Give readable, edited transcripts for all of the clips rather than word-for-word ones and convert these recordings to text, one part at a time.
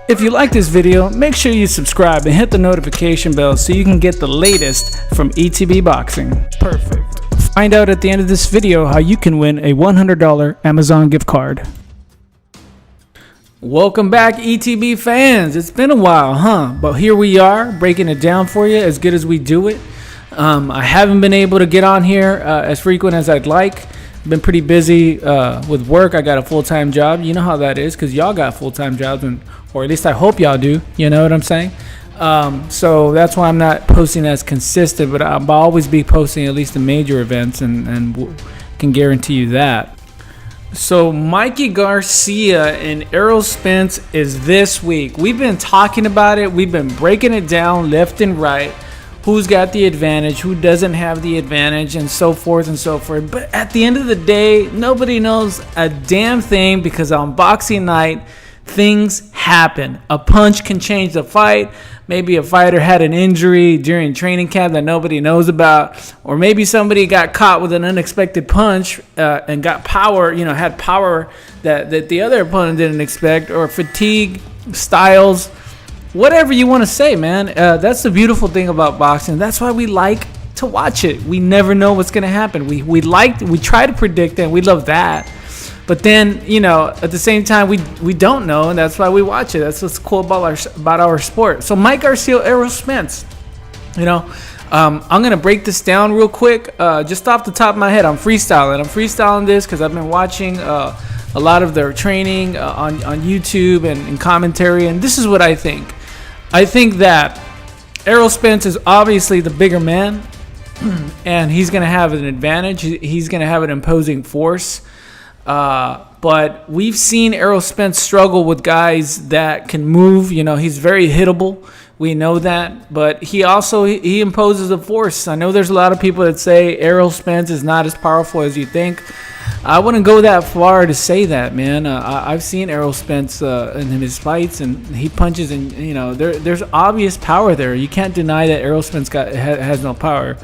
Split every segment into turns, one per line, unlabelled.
If you like this video, make sure you subscribe and hit the notification bell so you can get the latest from ETB Boxing. Perfect. Find out at the end of this video how you can win a $100 Amazon gift card. Welcome back, ETB fans. It's been a while, huh? But here we are, breaking it down for you as good as we do it. I haven't been able to get on here as frequent as I'd like. Been pretty busy with work. I got a full-time job. You know how that is because y'all got full-time jobs, or at least I hope y'all do. You know what I'm saying? So that's why I'm not posting as consistent, but I'll always be posting at least the major events and can guarantee you that. So Mikey Garcia and Errol Spence is this week. We've been talking about it. We've been breaking it down left and right. Who's got the advantage, who doesn't have the advantage, and so forth and so forth. But at the end of the day, nobody knows a damn thing because on boxing night, things happen. A punch can change the fight. Maybe a fighter had an injury during training camp that nobody knows about. Or maybe somebody got caught with an unexpected punch and got power, had power that the other opponent didn't expect. Or fatigue, styles. Whatever you want to say, man. That's the beautiful thing about boxing. That's why we like to watch it. We never know what's going to happen. We try to predict it, and we love that. But then, at the same time, we don't know, and that's why we watch it. That's what's cool about our sport. So Mike Garcia, Errol Spence. I'm going to break this down real quick. Just off the top of my head, I'm freestyling this because I've been watching a lot of their training on YouTube and commentary, and this is what I think. I think that Errol Spence is obviously the bigger man, and he's going to have an advantage. He's going to have an imposing force. But we've seen Errol Spence struggle with guys that can move. He's very hittable. We know that. But he imposes a force. I know there's a lot of people that say Errol Spence is not as powerful as you think. I wouldn't go that far to say that, man. I've seen Errol Spence in his fights, and he punches, and there's obvious power there. You can't deny that Errol Spence has no power,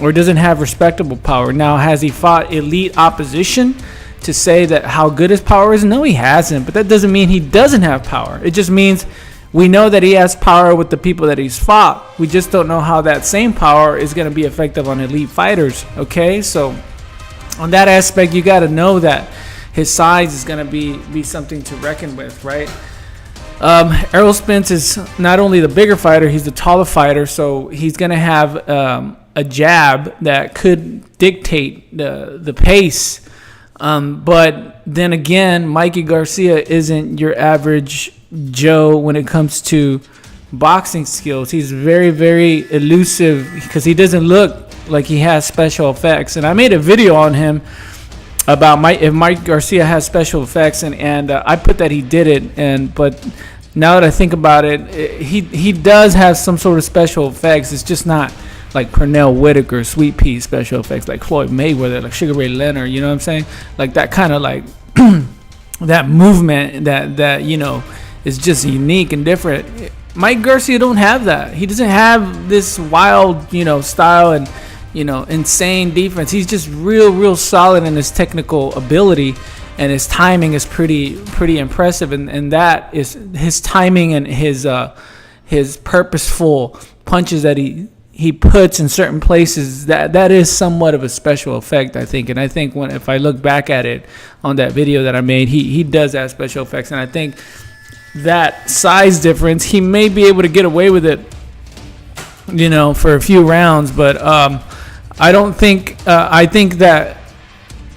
or doesn't have respectable power. Now, has he fought elite opposition to say that how good his power is? No, he hasn't. But that doesn't mean he doesn't have power. It just means we know that he has power with the people that he's fought. We just don't know how that same power is going to be effective on elite fighters. Okay, so on that aspect, you got to know that his size is going to be something to reckon with, right? Errol Spence is not only the bigger fighter, he's the taller fighter, so he's going to have a jab that could dictate the pace. But then again, Mikey Garcia isn't your average Joe when it comes to boxing skills. He's very, very elusive because he doesn't look like he has special effects. And I made a video on him about if Mike Garcia has special effects, and I put that he did it. But now that I think about it, he does have some sort of special effects. It's just not like Pernell Whitaker, Sweet Pea special effects, like Floyd Mayweather, like Sugar Ray Leonard. You know what I'm saying? Like that kind of like that movement that is just unique and different. Mike Garcia don't have that. He doesn't have this wild, style and, insane defense. He's just real solid in his technical ability, and his timing is pretty impressive. And that is his timing and his purposeful punches that he puts in certain places. That is somewhat of a special effect, I think. And I think if I look back at it on that video that I made, he does have special effects, and I think that size difference, he may be able to get away with it, for a few rounds. But I don't think, I think that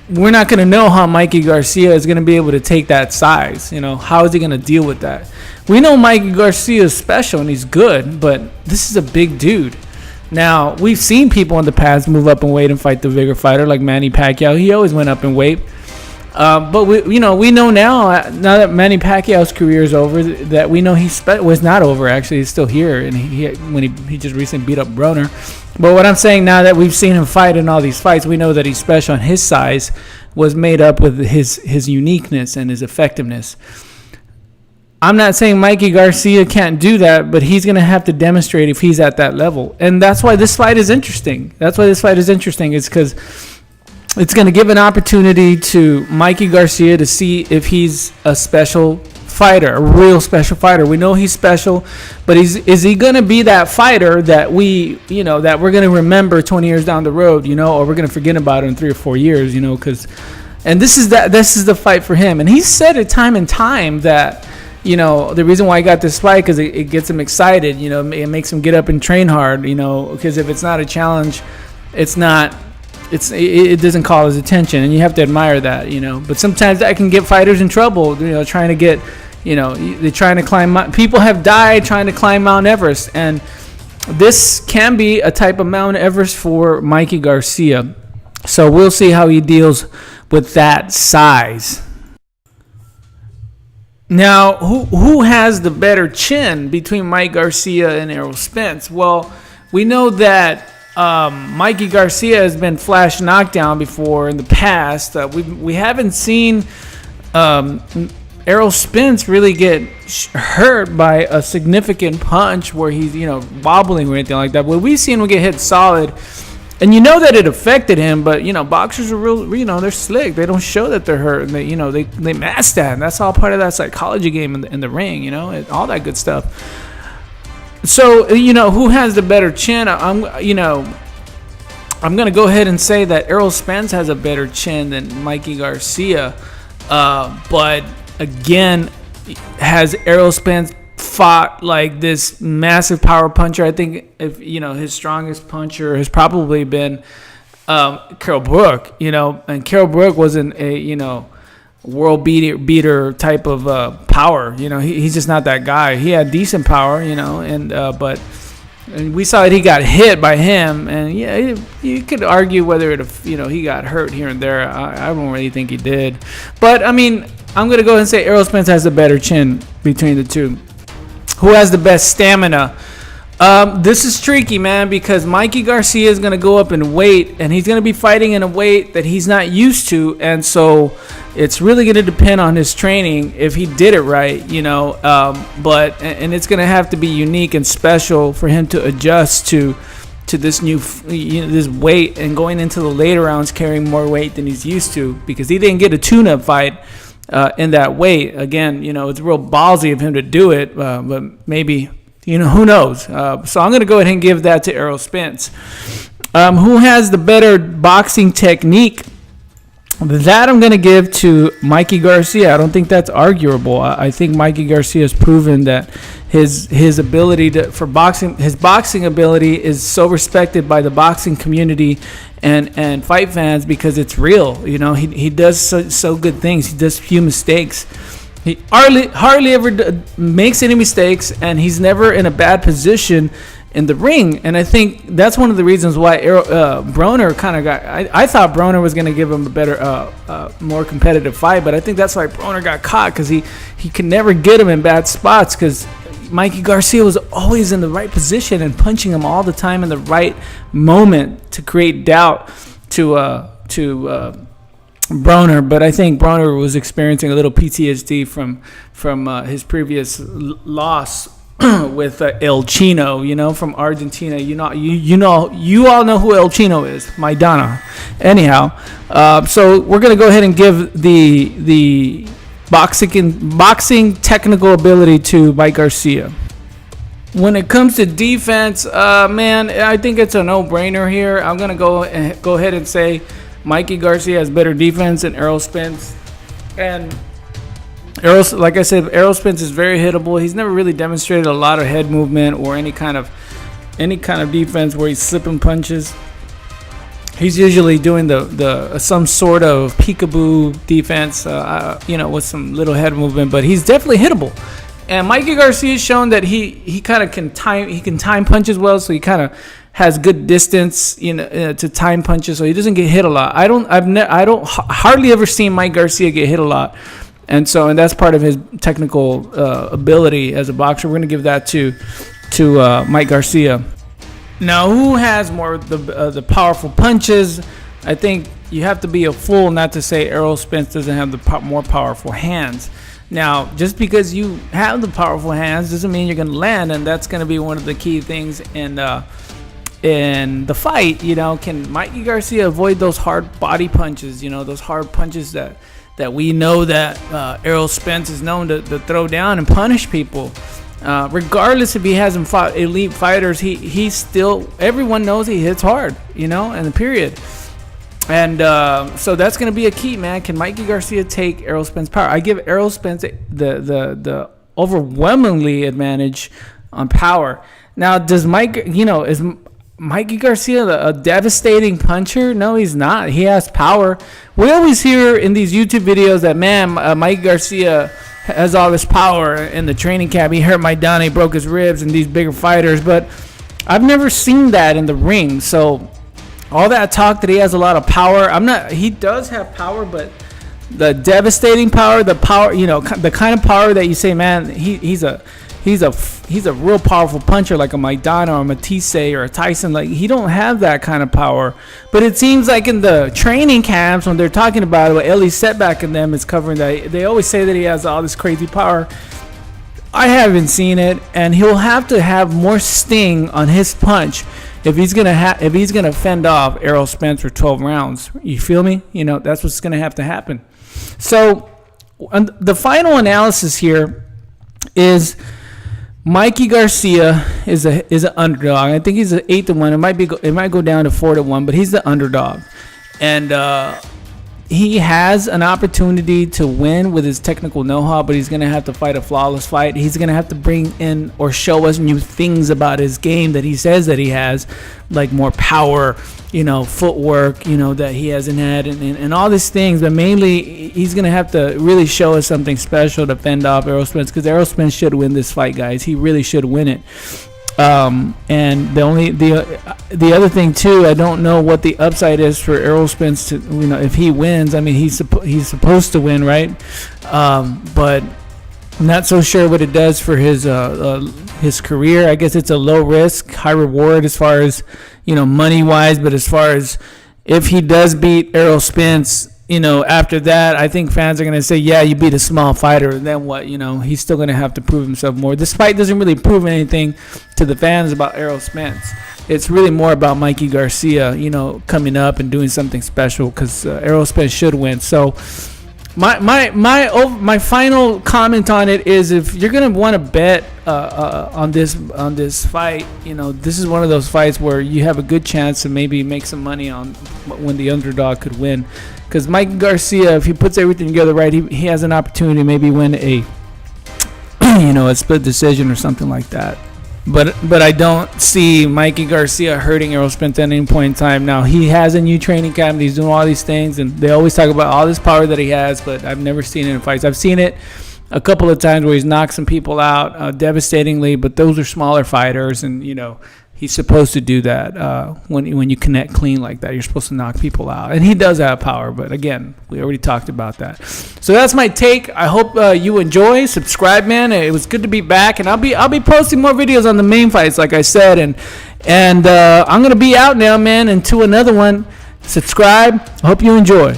we're not going to know how Mikey Garcia is going to be able to take that size. How is he going to deal with that? We know Mikey Garcia is special and he's good, but this is a big dude. Now, we've seen people in the past move up in weight and fight the bigger fighter, like Manny Pacquiao. He always went up in weight. But we know now that Manny Pacquiao's career is over, that we know was not over. Actually, he's still here, and he just recently beat up Broner. But what I'm saying now that we've seen him fight in all these fights, we know that he's special, and his size was made up with his uniqueness and his effectiveness. I'm not saying Mikey Garcia can't do that, but he's going to have to demonstrate if he's at that level. And that's why this fight is interesting. Is because It's going to give an opportunity to Mikey Garcia to see if he's a special fighter, a real special fighter. We know he's special, but is he going to be that fighter that that we're going to remember 20 years down the road, or we're going to forget about it in 3 or 4 years, and this is the fight for him. And he's said it time and time that, the reason why he got this fight, because it gets him excited, it makes him get up and train hard, because if it's not a challenge, it doesn't call his attention, and you have to admire that, But sometimes that can get fighters in trouble, trying to get, they're trying to climb. People have died trying to climb Mount Everest, and this can be a type of Mount Everest for Mikey Garcia. So we'll see how he deals with that size. Now, who has the better chin between Mike Garcia and Errol Spence? Well, we know that Mikey Garcia has been flash knockdown before in the past. We haven't seen Errol Spence really get hurt by a significant punch where he's wobbling or anything like that. But we've seen him get hit solid, and that it affected him. But boxers are real. They're slick. They don't show that they're hurt, and they mask that. And that's all part of that psychology game in the ring. All that good stuff. So, who has the better chin? I'm going to go ahead and say that Eroll Spence has a better chin than Mikey Garcia. But, again, has Errol Spence fought like this massive power puncher? I think, his strongest puncher has probably been Carol Brook, and Carol Brook wasn't a, world beater type of power. He's just not that guy. He had decent power, but we saw that he got hit by him, and you could argue whether he got hurt here and there. I don't really think he did, but I mean, I'm gonna go ahead and say Errol Spence has a better chin between the two. Who has the best stamina? This is tricky, man, because Mikey Garcia is going to go up in weight, and he's going to be fighting in a weight that he's not used to, and so it's really going to depend on his training if he did it right, but it's going to have to be unique and special for him to adjust to this new this weight, and going into the later rounds carrying more weight than he's used to, because he didn't get a tune-up fight in that weight. Again, it's real ballsy of him to do it, but maybe... who knows? So I'm going to go ahead and give that to Errol Spence. Who has the better boxing technique? That I'm going to give to Mikey Garcia. I don't think that's arguable. I think Mikey Garcia has proven that his ability his boxing ability is so respected by the boxing community and fight fans, because it's real. He does so good things. He does few mistakes. He hardly ever makes any mistakes, and he's never in a bad position in the ring. And I think that's one of the reasons why Broner kind of got... I thought Broner was going to give him a better, more competitive fight, but I think that's why Broner got caught, because he could never get him in bad spots, because Mikey Garcia was always in the right position and punching him all the time in the right moment to create doubt to Broner. But I think Broner was experiencing a little PTSD from his previous loss with El Chino, from Argentina. You all know who El Chino is, Maidana. Anyhow, so we're gonna go ahead and give the boxing technical ability to Mike Garcia. When it comes to defense, man, I think it's a no-brainer here. I'm gonna go ahead and say Mikey Garcia has better defense than Errol Spence. And like I said, Errol Spence is very hittable. He's never really demonstrated a lot of head movement or any kind of defense where he's slipping punches. He's usually doing the some sort of peekaboo defense, with some little head movement, but he's definitely hittable. And Mikey Garcia has shown that he kind of can time punches well, so he kind of has good distance, to time punches, so he doesn't get hit a lot. I don't hardly ever seen Mike Garcia get hit a lot, and that's part of his technical ability as a boxer. We're gonna give that to Mike Garcia. Now, who has more the powerful punches? I think you have to be a fool not to say Errol Spence doesn't have the more powerful hands. Now, just because you have the powerful hands doesn't mean you're going to land, and that's going to be one of the key things in in the fight, can Mikey Garcia avoid those hard body punches, those hard punches that we know that Errol Spence is known to throw down and punish people. Regardless if he hasn't fought elite fighters, he still, everyone knows he hits hard, in the period. And so that's going to be a key, man. Can Mikey Garcia take Errol Spence's power? I give Errol Spence the overwhelmingly advantage on power. Now, is Mikey Garcia a devastating puncher? No, he's not. He has power. We always hear in these YouTube videos that, man, Mikey Garcia has all this power in the training camp. He hurt Maidana, he broke his ribs, and these bigger fighters. But I've never seen that in the ring. So all that talk that he has a lot of power, he does have power, but the devastating power, the power, the kind of power that you say, man, he's a real powerful puncher, like a Maidana or a Matisse or a Tyson. Like, he don't have that kind of power. But it seems like in the training camps, when they're talking about it, what Ellie Setback and them is covering, that they always say that he has all this crazy power. I haven't seen it, and he'll have to have more sting on his punch if he's gonna fend off Errol Spence for 12 rounds. You feel me? That's what's gonna have to happen. So the final analysis here is Mikey Garcia is an underdog. I think he's an 8-1. It might go down to 4-1, but he's the underdog, and he has an opportunity to win with his technical know-how. But he's gonna have to fight a flawless fight. He's gonna have to bring in or show us new things about his game that he says that he has, like more power, footwork, that he hasn't had, and all these things. But mainly, he's gonna have to really show us something special to fend off Errol Spence, because Errol Spence should win this fight, guys. He really should win it. And the other thing too, I don't know what the upside is for Errol Spence to, if he wins. I mean, he's supposed to win, right? But I'm not so sure what it does for his career. I guess it's a low risk, high reward as far as money wise. But as far as if he does beat Errol Spence, after that, I think fans are going to say, yeah, you beat a small fighter. And then what? He's still going to have to prove himself more. This fight doesn't really prove anything to the fans about Errol Spence. It's really more about Mikey Garcia, coming up and doing something special, because Errol Spence should win. So my final comment on it is, if you're going to want to bet on this fight, this is one of those fights where you have a good chance to maybe make some money on when the underdog could win. Because Mike Garcia, if he puts everything together right, he has an opportunity to maybe win a split decision or something like that. But I don't see Mikey Garcia hurting Errol Spence at any point in time. Now, he has a new training camp. He's doing all these things, and they always talk about all this power that he has, but I've never seen it in fights. I've seen it a couple of times where he's knocked some people out devastatingly, but those are smaller fighters, and, he's supposed to do that when you connect clean like that. You're supposed to knock people out, and he does have power. But again, we already talked about that. So that's my take. I hope you enjoy. Subscribe, man. It was good to be back, and I'll be posting more videos on the main fights, like I said, and I'm gonna be out now, man, into another one. Subscribe. I hope you enjoy.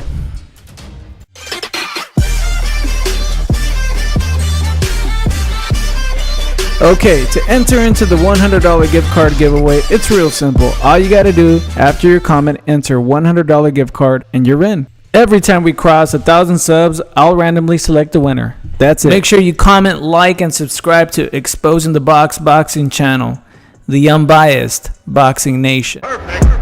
Okay, to enter into the $100 gift card giveaway, it's real simple. All you got to do after your comment, enter $100 gift card, and you're in. Every time we cross 1,000 subs, I'll randomly select a winner. That's it. Make sure you comment, like, and subscribe to Exposing the Box Boxing channel, the unbiased boxing nation. Perfect.